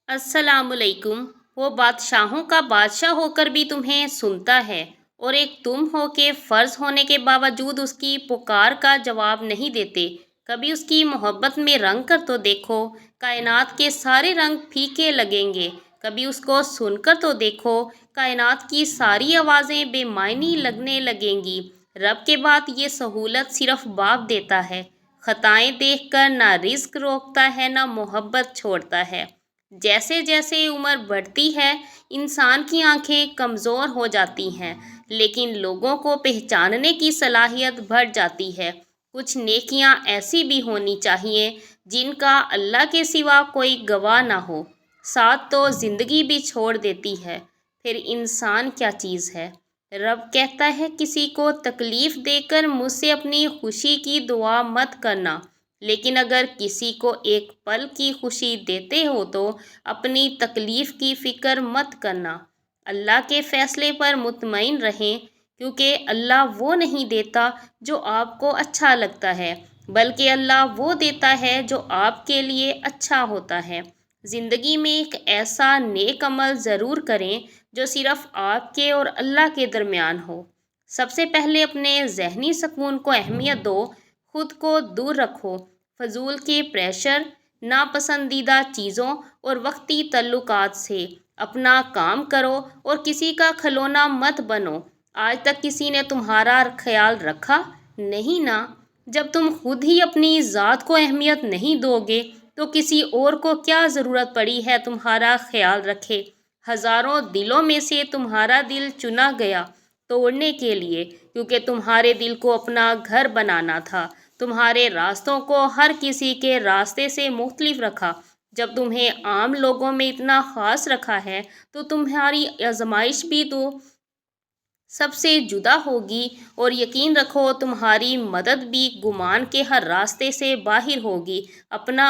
अस्सलाम वालेकुम। वो बादशाहों का बादशाह होकर भी तुम्हें सुनता है और एक तुम हो के फ़र्ज़ होने के बावजूद उसकी पुकार का जवाब नहीं देते। कभी उसकी मोहब्बत में रंग कर तो देखो, कायनात के सारे रंग फीके लगेंगे। कभी उसको सुनकर तो देखो, कायनात की सारी आवाज़ें बेमायनी लगने लगेंगी। रब के बाद ये सहूलत सिर्फ बाप देता है। खताएं देखकर ना रिस्क रोकता है ना मोहब्बत छोड़ता है। जैसे जैसे उम्र बढ़ती है, इंसान की आंखें कमज़ोर हो जाती हैं, लेकिन लोगों को पहचानने की सलाहियत बढ़ जाती है। कुछ नेकियां ऐसी भी होनी चाहिए जिनका अल्लाह के सिवा कोई गवाह ना हो। साथ तो ज़िंदगी भी छोड़ देती है, फिर इंसान क्या चीज़ है। रब कहता है, किसी को तकलीफ़ देकर मुझसे अपनी खुशी की दुआ मत करना, लेकिन अगर किसी को एक पल की खुशी देते हो तो अपनी तकलीफ़ की फ़िक्र मत करना। अल्लाह के फ़ैसले पर मुतमईन रहें, क्योंकि अल्लाह वो नहीं देता जो आपको अच्छा लगता है, बल्कि अल्लाह वो देता है जो आपके लिए अच्छा होता है। ज़िंदगी में एक ऐसा नेक अमल ज़रूर करें जो सिर्फ़ आपके और अल्लाह के दरमियान हो। सबसे पहले अपने ज़हनी सुकून को अहमियत दो, खुद को दूर रखो फजूल के प्रेशर, नापसंदीदा चीज़ों और वक्ती तल्लुकात से। अपना काम करो और किसी का खिलौना मत बनो। आज तक किसी ने तुम्हारा ख्याल रखा? नहीं ना। जब तुम खुद ही अपनी ज़ात को अहमियत नहीं दोगे तो किसी और को क्या ज़रूरत पड़ी है तुम्हारा ख्याल रखे। हज़ारों दिलों में से तुम्हारा दिल चुना गया तोड़ने के लिए, क्योंकि तुम्हारे दिल को अपना घर बनाना था। तुम्हारे रास्तों को हर किसी के रास्ते से मुख्तलिफ रखा। जब तुम्हें आम लोगों में इतना ख़ास रखा है तो तुम्हारी आजमाइश भी तो सबसे जुदा होगी। और यकीन रखो, तुम्हारी मदद भी गुमान के हर रास्ते से बाहर होगी। अपना